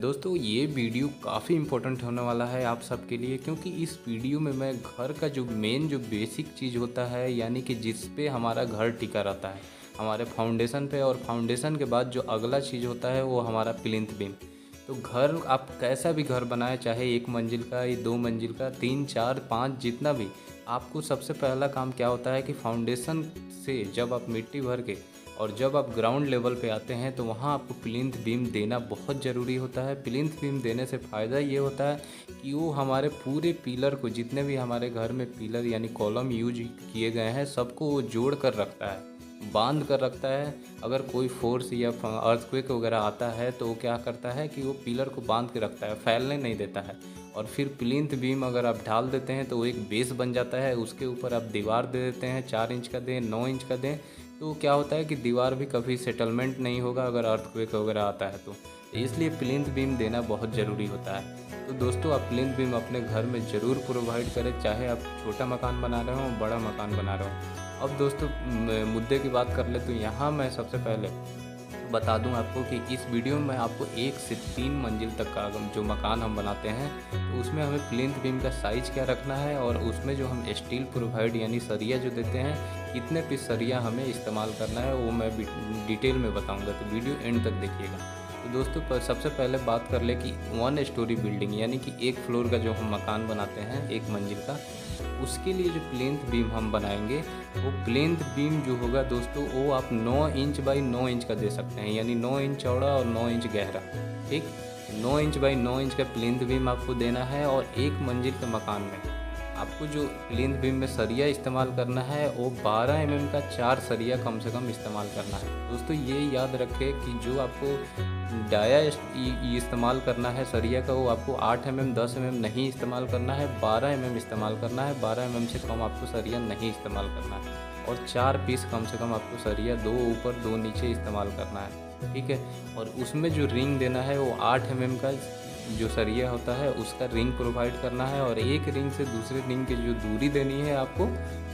दोस्तों ये वीडियो काफ़ी इम्पोर्टेंट होने वाला है आप सबके लिए, क्योंकि इस वीडियो में मैं घर का जो बेसिक चीज़ होता है, यानी कि जिस पे हमारा घर टिका रहता है हमारे फाउंडेशन पे, और फाउंडेशन के बाद जो अगला चीज़ होता है वो हमारा प्लिंथ बीम। तो घर आप कैसा भी घर बनाएं, चाहे 1 मंजिल का या 2 मंजिल का, 3 4 5 जितना भी, आपको सबसे पहला काम क्या होता है कि फाउंडेशन से जब आप मिट्टी भर के और जब आप ग्राउंड लेवल पे आते हैं तो वहाँ आपको प्लिंथ बीम देना बहुत ज़रूरी होता है। प्लिंथ बीम देने से फ़ायदा ये होता है कि वो हमारे पूरे पिलर को, जितने भी हमारे घर में पिलर यानी कॉलम यूज किए गए हैं, सबको वो जोड़ कर रखता है, बांध कर रखता है। अगर कोई फोर्स या अर्थक्वेक वगैरह आता है तो वो क्या करता है कि वो पिलर को बांध के रखता है, फैलने नहीं देता है। और फिर प्लिंथ बीम अगर आप ढाल देते हैं तो वो एक बेस बन जाता है। उसके ऊपर आप दीवार दे देते हैं, 4 इंच का दें, 9 इंच का दें, तो क्या होता है कि दीवार भी कभी सेटलमेंट नहीं होगा अगर अर्थक्वेक वगैरह आता है तो इसलिए प्लिंथ बीम देना बहुत ज़रूरी होता है। तो दोस्तों आप प्लिंथ बीम अपने घर में ज़रूर प्रोवाइड करें, चाहे आप छोटा मकान बना रहे हो बड़ा मकान बना रहे हो। अब दोस्तों मुद्दे की बात कर ले तो यहाँ मैं सबसे पहले बता दूं आपको कि इस वीडियो में आपको 1 से 3 मंजिल तक का जो मकान हम बनाते हैं तो उसमें हमें प्लिंथ बीम का साइज़ क्या रखना है, और उसमें जो हम स्टील प्रोवाइड यानी सरिया जो देते हैं, कितने पीस सरिया हमें इस्तेमाल करना है वो मैं डिटेल में बताऊंगा, तो वीडियो एंड तक देखिएगा। तो दोस्तों सबसे पहले बात कर ले कि 1 स्टोरी बिल्डिंग यानी कि 1 फ्लोर का जो हम मकान बनाते हैं 1 मंजिल का, उसके लिए जो प्लिंथ बीम हम बनाएंगे वो प्लिंथ बीम जो होगा दोस्तों वो आप 9 इंच बाई 9 इंच का दे सकते हैं, यानी 9 इंच चौड़ा और 9 इंच गहरा। ठीक, 9 इंच बाई 9 इंच का प्लिंथ बीम आपको देना है। और 1 मंजिल के मकान में आपको जो प्लिंथ बीम में सरिया इस्तेमाल करना है वो 12 mm का 4 सरिया कम से कम इस्तेमाल करना है। दोस्तों ये याद रखें कि जो आपको डाया इस्तेमाल करना है सरिया का, वो आपको 8 mm 10 mm नहीं इस्तेमाल करना है, 12 mm इस्तेमाल करना है। 12 mm से कम आपको सरिया नहीं इस्तेमाल करना है, और 4 पीस कम से कम आपको सरिया 2 ऊपर 2 नीचे इस्तेमाल करना है। ठीक है, और उसमें जो रिंग देना है वो 8 mm का जो सरिया होता है उसका रिंग प्रोवाइड करना है, और एक रिंग से दूसरे रिंग की जो दूरी देनी है आपको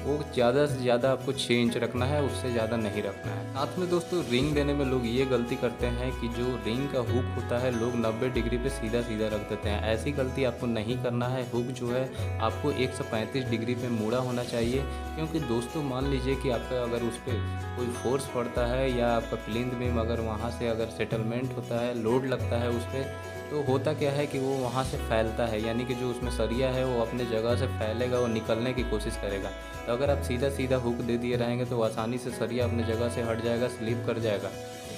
वो ज़्यादा से ज़्यादा आपको 6 इंच रखना है, उससे ज़्यादा नहीं रखना है। साथ में दोस्तों रिंग देने में लोग ये गलती करते हैं कि जो रिंग का हुक होता है लोग 90 डिग्री पे सीधा सीधा रख देते हैं। ऐसी गलती आपको नहीं करना है। हुक जो है आपको 135 डिग्री पे मुड़ा होना चाहिए, क्योंकि दोस्तों मान लीजिए कि आपका अगर उस पर कोई फोर्स पड़ता है या आपका प्लिंथ बीम अगर वहाँ से अगर सेटलमेंट होता है, लोड लगता है उस पर, तो होता क्या है कि वो वहाँ से फैलता है, यानी कि जो उसमें सरिया है वो अपने जगह से फैलेगा, वो निकलने की कोशिश करेगा। तो अगर आप सीधा सीधा हुक दे दिए रहेंगे तो आसानी से सरिया अपने जगह से हट जाएगा, स्लिप कर जाएगा।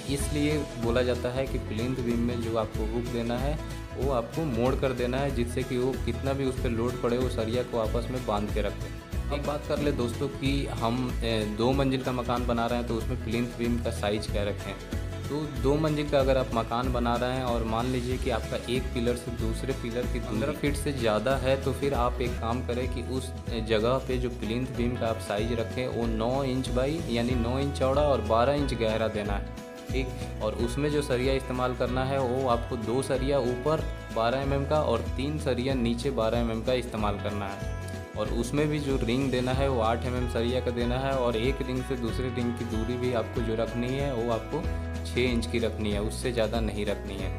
इसलिए बोला जाता है कि प्लिंथ बीम में जो आपको हुक देना है वो आपको मोड़ कर देना है, जिससे कि वो कितना भी उस पर लोड पड़े वो सरिया को आपस में बांध के रखे। अब बात कर ले दोस्तों कि हम 2 मंजिल का मकान बना रहे हैं तो उसमें प्लिंथ बीम का साइज़ क्या रखें। तो 2 मंजिल का अगर आप मकान बना रहे हैं और मान लीजिए कि आपका एक पिलर से दूसरे पिलर की 15 फीट से ज़्यादा है, तो फिर आप एक काम करें कि उस जगह पे जो प्लिंथ बीम का आप साइज़ रखें वो 9 इंच बाई यानी 9 इंच चौड़ा और 12 इंच गहरा देना है। ठीक, और उसमें जो सरिया इस्तेमाल करना है वो आपको 2 सरिया ऊपर 12 mm का और 3 सरिया नीचे 12 mm का इस्तेमाल करना है। और उसमें भी जो रिंग देना है वो 8 mm सरिया का देना है, और एक रिंग से दूसरे रिंग की दूरी भी आपको जो रखनी है वो आपको 6 इंच की रखनी है, उससे ज़्यादा नहीं रखनी है।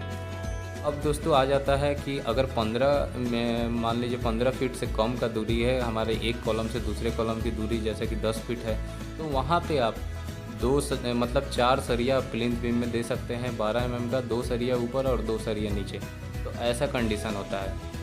अब दोस्तों आ जाता है कि अगर 15 में मान लीजिए 15 फीट से कम का दूरी है हमारे एक कॉलम से दूसरे कॉलम की दूरी जैसे कि 10 फीट है, तो वहाँ पे आप 4 सरिया प्लिंथ बीम में दे सकते हैं 12 mm का, 2 सरिया ऊपर और 2 सरिया नीचे। तो ऐसा कंडीशन होता है।